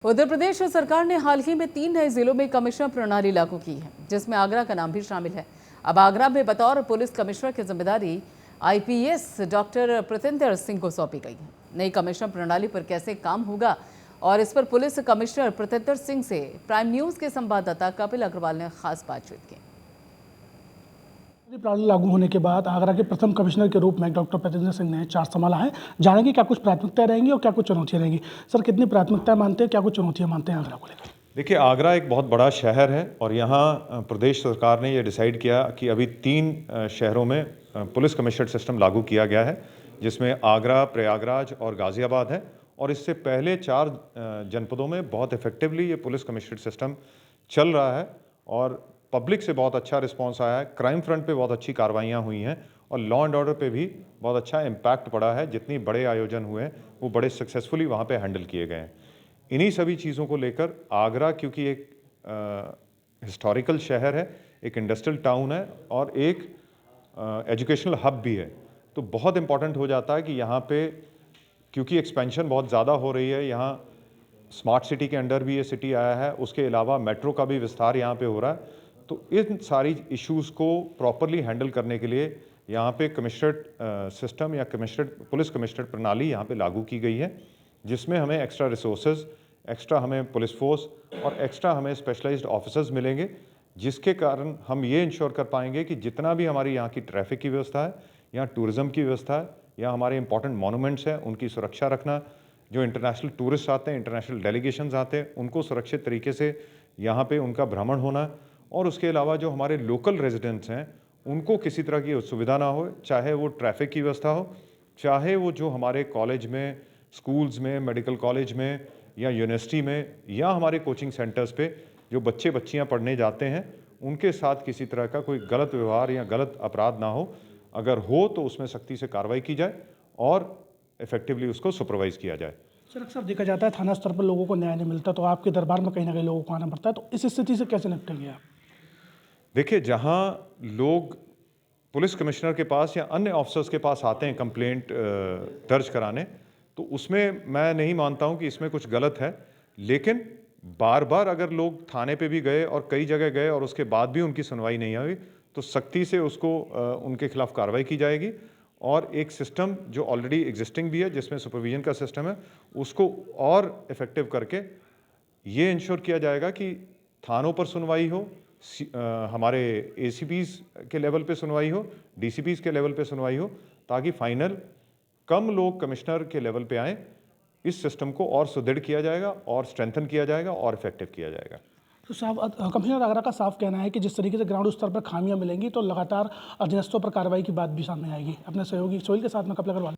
उत्तर प्रदेश सरकार ने हाल ही में 3 नए जिलों में कमिश्नर प्रणाली लागू की है, जिसमें आगरा का नाम भी शामिल है। अब आगरा में बतौर पुलिस कमिश्नर की जिम्मेदारी आईपीएस डॉक्टर प्रत्येंद्र सिंह को सौंपी गई है। नई कमिश्नर प्रणाली पर कैसे काम होगा और इस पर पुलिस कमिश्नर प्रत्येंद्र सिंह से प्राइम न्यूज के संवाददाता कपिल अग्रवाल ने खास बातचीत की। प्रणाली लागू होने के बाद आगरा के प्रथम कमिश्नर के रूप में डॉक्टर प्रत्येंद्र सिंह ने चार्ज संभाला है। जानेंगे क्या कुछ प्राथमिकताएं रहेंगी और क्या कुछ चुनौतियां रहेंगी। सर, कितनी प्राथमिकताएं मानते हैं, क्या कुछ चुनौतियां मानते हैं आगरा को लेकर? देखिए, आगरा एक बहुत बड़ा शहर है और यहाँ प्रदेश सरकार ने ये डिसाइड किया कि अभी 3 शहरों में पुलिस कमिश्नरेट सिस्टम लागू किया गया है, जिसमें आगरा, प्रयागराज और गाज़ियाबाद है। और इससे पहले 4 जनपदों में बहुत इफेक्टिवली ये पुलिस कमिश्नरेट सिस्टम चल रहा है और पब्लिक से बहुत अच्छा रिस्पांस आया है। क्राइम फ्रंट पे बहुत अच्छी कार्रवाइयाँ हुई हैं और लॉ एंड ऑर्डर पे भी बहुत अच्छा इम्पैक्ट पड़ा है। जितनी बड़े आयोजन हुए हैं वो बड़े सक्सेसफुली वहाँ पे हैंडल किए गए हैं। इन्हीं सभी चीज़ों को लेकर आगरा, क्योंकि एक हिस्टोरिकल शहर है, एक इंडस्ट्रियल टाउन है और एक एजुकेशनल हब भी है, तो बहुत इम्पॉर्टेंट हो जाता है कि यहाँ पे, क्योंकि एक्सपेंशन बहुत ज़्यादा हो रही है, यहाँ स्मार्ट सिटी के अंडर भी ये सिटी आया है, उसके अलावा मेट्रो का भी विस्तार यहाँ पे हो रहा है। तो इन सारी इश्यूज़ को प्रॉपरली हैंडल करने के लिए यहाँ पे कमिश्नरेट सिस्टम या पुलिस कमिश्नरेट प्रणाली यहाँ पे लागू की गई है, जिसमें हमें एक्स्ट्रा रिसोर्सेज, एक्स्ट्रा हमें पुलिस फोर्स और एक्स्ट्रा हमें स्पेशलाइज्ड ऑफिसर्स मिलेंगे, जिसके कारण हम ये इंश्योर कर पाएंगे कि जितना भी हमारी यहाँ की ट्रैफिक की व्यवस्था है, यहाँ टूरिज़्म की व्यवस्था है, या हमारे इंपॉर्टेंट मोनूमेंट्स हैं, उनकी सुरक्षा रखना, जो इंटरनेशनल टूरिस्ट आते हैं, इंटरनेशनल डेलीगेशंस आते हैं, उनको सुरक्षित तरीके से यहाँ पे उनका भ्रमण होना, और उसके अलावा जो हमारे लोकल रेजिडेंट्स हैं उनको किसी तरह की सुविधा ना हो, चाहे वो ट्रैफिक की व्यवस्था हो, चाहे वो जो हमारे कॉलेज में, स्कूल्स में, मेडिकल कॉलेज में या यूनिवर्सिटी में या हमारे कोचिंग सेंटर्स पे जो बच्चे बच्चियां पढ़ने जाते हैं, उनके साथ किसी तरह का कोई गलत व्यवहार या गलत अपराध ना हो। अगर हो तो उसमें सख्ती से कार्रवाई की जाए और इफेक्टिवली उसको सुपरवाइज किया जाए। सर, अक्सर देखा जाता है थाना स्तर पर लोगों को न्याय नहीं मिलता, तो आपके दरबार में कहीं ना कहीं लोगों को आना पड़ता है, तो इस स्थिति से कैसे निपटेंगे आप? देखिए, जहाँ लोग पुलिस कमिश्नर के पास या अन्य ऑफिसर्स के पास आते हैं कंप्लेंट दर्ज कराने, तो उसमें मैं नहीं मानता हूँ कि इसमें कुछ गलत है। लेकिन बार बार अगर लोग थाने पे भी गए और कई जगह गए और उसके बाद भी उनकी सुनवाई नहीं हुई, तो सख्ती से उसको उनके खिलाफ कार्रवाई की जाएगी। और एक सिस्टम जो ऑलरेडी एग्जिस्टिंग भी है, जिसमें सुपरविजन का सिस्टम है, उसको और इफेक्टिव करके ये इंश्योर किया जाएगा कि थानों पर सुनवाई हो, हमारे एसीपीज़ के लेवल पे सुनवाई हो, डीसीपीज़ के लेवल पे सुनवाई हो, ताकि फाइनल कम लोग कमिश्नर के लेवल पे आएँ। इस सिस्टम को और सुदृढ़ किया जाएगा और स्ट्रेंथन किया जाएगा और इफेक्टिव किया जाएगा। तो साहब, कमिश्नर आगरा का साफ कहना है कि जिस तरीके से ग्राउंड स्तर पर खामियां मिलेंगी तो लगातार अधीनस्थों पर कार्रवाई की बात भी सामने आएगी। अपने सहयोगी सोहेल के साथ में कपिल अग्रवाल।